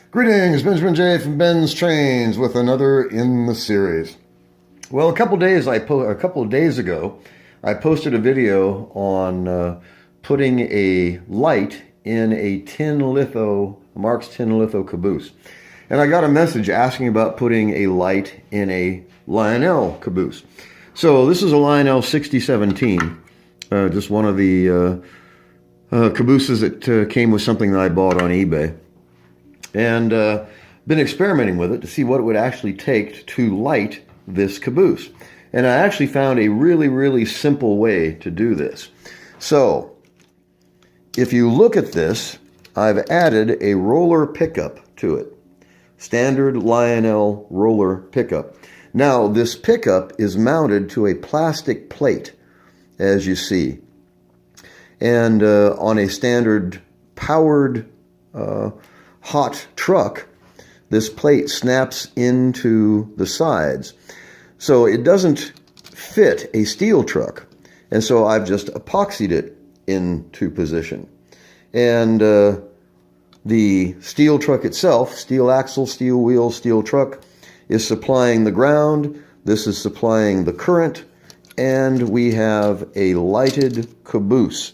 Greetings, Benjamin J from BENZTRAINZ with another in the series. Well, a couple of days ago, I posted a video on putting a light in a Marx tin litho caboose. And I got a message asking about putting a light in a Lionel caboose. So this is a Lionel 6017, just one of the cabooses that came with something that I bought on eBay. And been experimenting with it to see what it would actually take to light this caboose. And I actually found a really simple way to do this. So if you look at this, I've added a roller pickup to it. Standard Lionel roller pickup. Now this pickup is mounted to a plastic plate, as you see. And on a standard powered hot truck, this plate snaps into the sides. So it doesn't fit a steel truck. And so I've just epoxied it into position. And the steel truck itself, steel axle, steel wheel, steel truck, is supplying the ground. This is supplying the current. And we have a lighted caboose.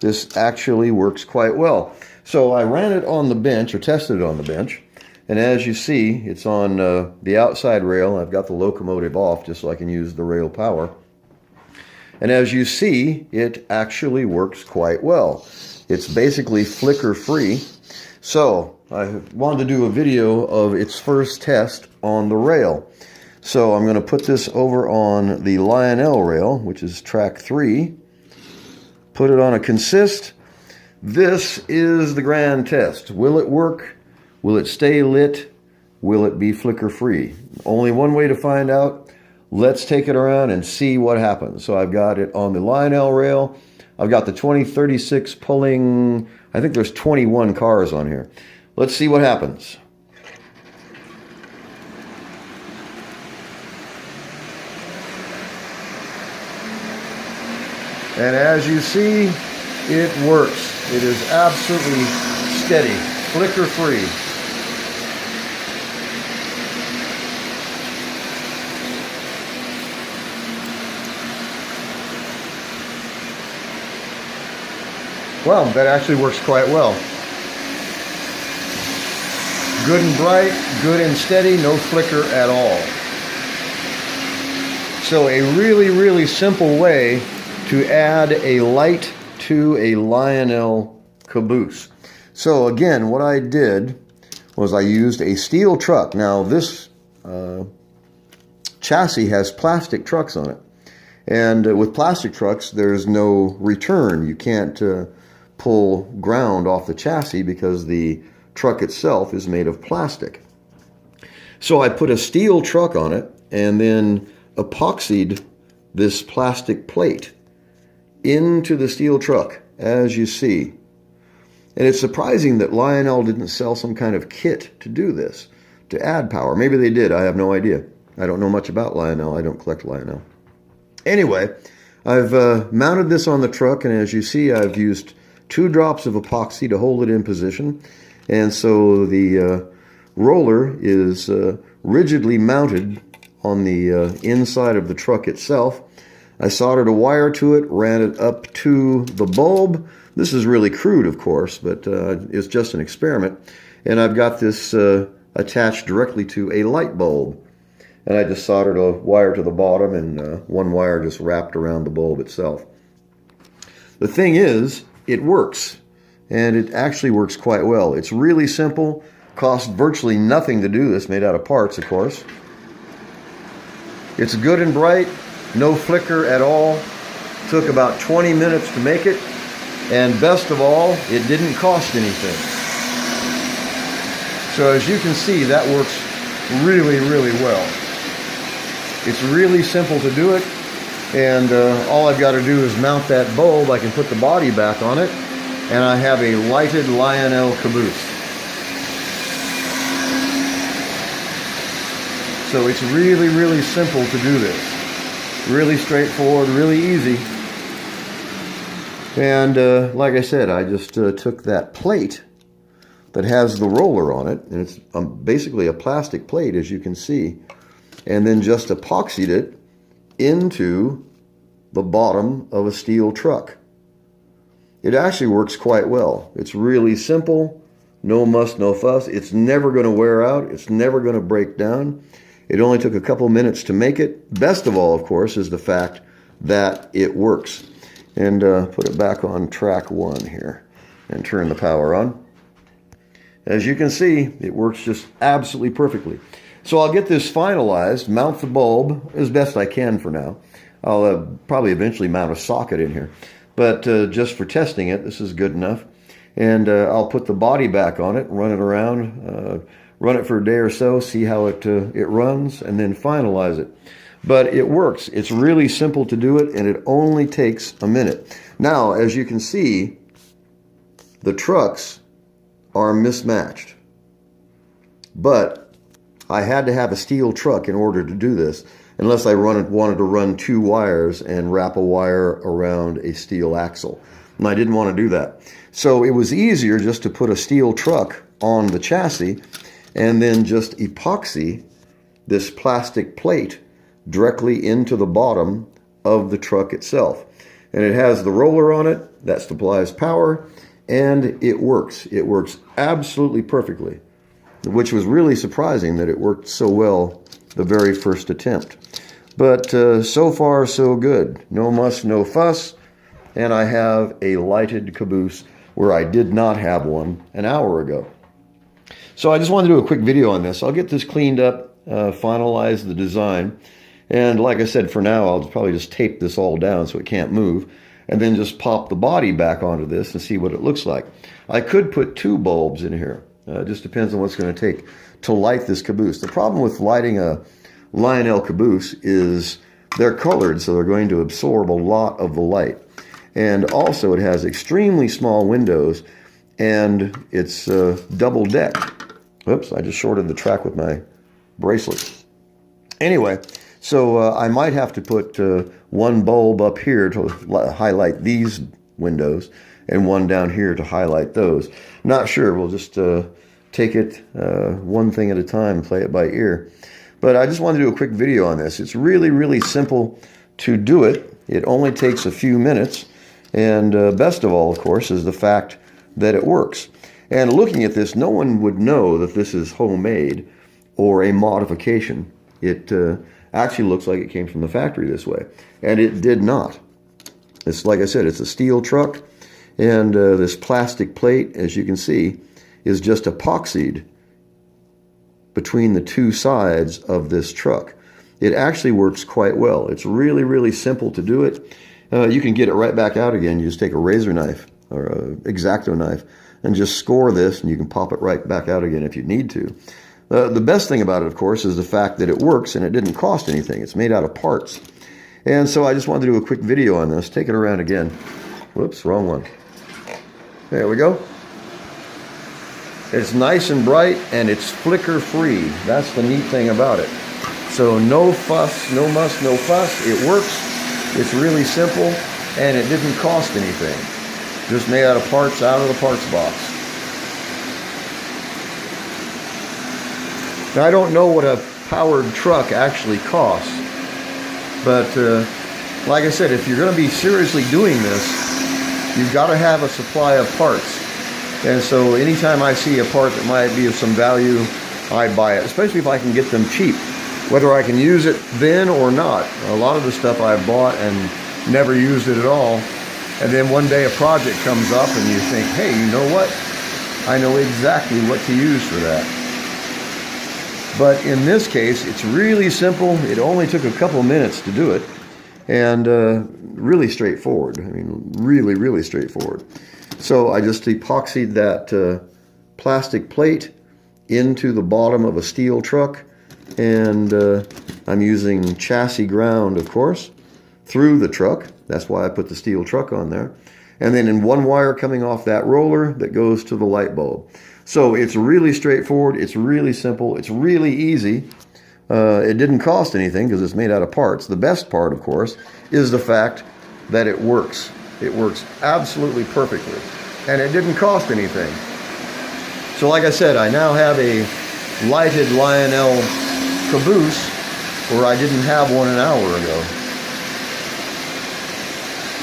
This actually works quite well. So I ran it on the bench, or tested it on the bench, and as you see, it's on the outside rail. I've got the locomotive off just so I can use the rail power. And as you see, it actually works quite well. It's basically flicker free. So I wanted to do a video of its first test on the rail. So I'm going to put this over on the Lionel rail, which is track 3. Put it on a consist. This is the grand test. Will it work? Will it stay lit? Will it be flicker free? Only one way to find out. Let's take it around and see what happens. So I've got it on the Lionel rail. I've got the 2036 pulling, I think there's 21 cars on here. Let's see what happens. And as you see, it works. It is absolutely steady, flicker free. Well, that actually works quite well. Good and bright, good and steady, no flicker at all. So a really simple way to add a light to a Lionel caboose. So again, what I did was I used a steel truck. Now this chassis has plastic trucks on it. And with plastic trucks, there's no return. You can't pull ground off the chassis because the truck itself is made of plastic. So I put a steel truck on it and then epoxied this plastic plate into the steel truck, as you see. And it's surprising that Lionel didn't sell some kind of kit to do this, to add power. Maybe they did, I have no idea. I don't know much about Lionel, I don't collect Lionel. Anyway, I've mounted this on the truck, and as you see, I've used 2 drops of epoxy to hold it in position. And so the roller is rigidly mounted on the inside of the truck itself. I soldered a wire to it, ran it up to the bulb. This is really crude, of course, but it's just an experiment. And I've got this attached directly to a light bulb. And I just soldered a wire to the bottom and one wire just wrapped around the bulb itself. The thing is, it works. And it actually works quite well. It's really simple, costs virtually nothing to do this, made out of parts, of course. It's good and bright. No flicker at all. Took about 20 minutes to make it. And best of all, it didn't cost anything. So as you can see, that works really well. It's really simple to do it. And all I've got to do is mount that bulb. I can put the body back on it. And I have a lighted Lionel caboose. So it's really simple to do this. Really straightforward, really easy. And like I said, I just took that plate that has the roller on it, and it's basically a plastic plate, as you can see, and then just epoxied it into the bottom of a steel truck. It actually works quite well. It's really simple, no muss, no fuss. It's never going to wear out. It's never going to break down. It only took a couple minutes to make it. Best of all, of course, is the fact that it works. And put it back on track 1 here and turn the power on. As you can see, it works just absolutely perfectly. So I'll get this finalized, mount the bulb as best I can for now. I'll probably eventually mount a socket in here. But just for testing it, this is good enough. And I'll put the body back on it, run it around, run it for a day or so, see how it runs, and then finalize it. But it works. It's really simple to do it, and it only takes a minute. Now, as you can see, the trucks are mismatched. But I had to have a steel truck in order to do this, unless I wanted to run 2 wires and wrap a wire around a steel axle. And I didn't want to do that. So it was easier just to put a steel truck on the chassis and then just epoxy this plastic plate directly into the bottom of the truck itself. And it has the roller on it that supplies power, and it works. It works absolutely perfectly, which was really surprising that it worked so well the very first attempt. But so far, so good. No muss, no fuss. And I have a lighted caboose where I did not have one an hour ago. So I just wanted to do a quick video on this. I'll get this cleaned up, finalize the design. And like I said, for now, I'll probably just tape this all down so it can't move, and then just pop the body back onto this and see what it looks like. I could put 2 bulbs in here. It just depends on what's going to take to light this caboose. The problem with lighting a Lionel caboose is they're colored, so they're going to absorb a lot of the light. And also it has extremely small windows, and it's double deck. Oops, I just shorted the track with my bracelet. Anyway, so I might have to put 1 bulb up here to highlight these windows and 1 down here to highlight those. Not sure. We'll just take it one thing at a time and play it by ear. But I just wanted to do a quick video on this. It's really, really simple to do it. It only takes a few minutes. And best of all, of course, is the fact that it works. And looking at this, no one would know that this is homemade or a modification. It actually looks like it came from the factory this way. And it did not. It's like I said, it's a steel truck. And this plastic plate, as you can see, is just epoxied between the 2 sides of this truck. It actually works quite well. It's really, really simple to do it. You can get it right back out again. You just take a razor knife or an X-Acto knife and just score this, and you can pop it right back out again if you need to. The best thing about it, of course, is the fact that it works and it didn't cost anything. It's made out of parts. And so I just wanted to do a quick video on this. Take it around again. Whoops, wrong one. There we go. It's nice and bright, and it's flicker free. That's the neat thing about it. So no fuss, no muss, no fuss. It works. It's really simple, and it didn't cost anything. Just made out of parts out of the parts box. Now, I don't know what a powered truck actually costs, but like I said, if you're going to be seriously doing this, you've got to have a supply of parts. And so anytime I see a part that might be of some value, I buy it, especially if I can get them cheap, whether I can use it then or not. A lot of the stuff I've bought and never used it at all. And then one day a project comes up and you think, hey, you know what? I know exactly what to use for that. But in this case, it's really simple. It only took a couple minutes to do it. And really straightforward. I mean, really, really straightforward. So I just epoxied that plastic plate into the bottom of a steel truck. And I'm using chassis ground, of course, through the truck. That's why I put the steel truck on there. And then in 1 wire coming off that roller that goes to the light bulb. So it's really straightforward. It's really simple. It's really easy. It didn't cost anything because it's made out of parts. The best part, of course, is the fact that it works. It works absolutely perfectly. And it didn't cost anything. So like I said, I now have a lighted Lionel Caboose where I didn't have one an hour ago.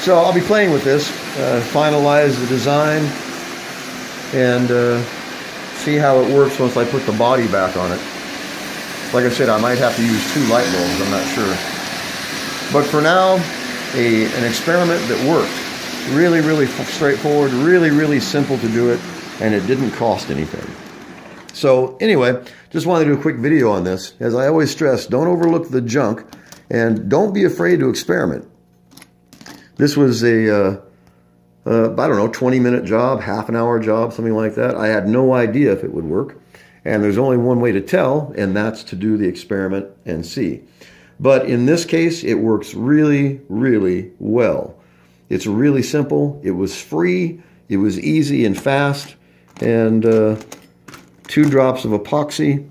So I'll be playing with this, finalize the design, and see how it works once I put the body back on it. Like I said, I might have to use 2 light bulbs, I'm not sure. But for now, an experiment that worked. Really, really straightforward, really, really simple to do it, and it didn't cost anything. So anyway, just wanted to do a quick video on this. As I always stress, don't overlook the junk, and don't be afraid to experiment. This was a, I don't know, 20-minute job, half an hour job, something like that. I had no idea if it would work. And there's only one way to tell, and that's to do the experiment and see. But in this case, it works really, really well. It's really simple. It was free. It was easy and fast. And 2 drops of epoxy,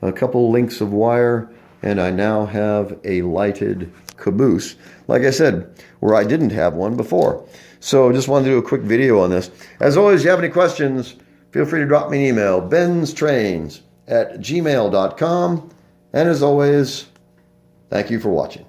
a couple links of wire, and I now have a lighted Caboose, like I said, where I didn't have one before. So just wanted to do a quick video on this. As always, if you have any questions, feel free to drop me an email, BENZTRAINZ@gmail.com. And as always, thank you for watching.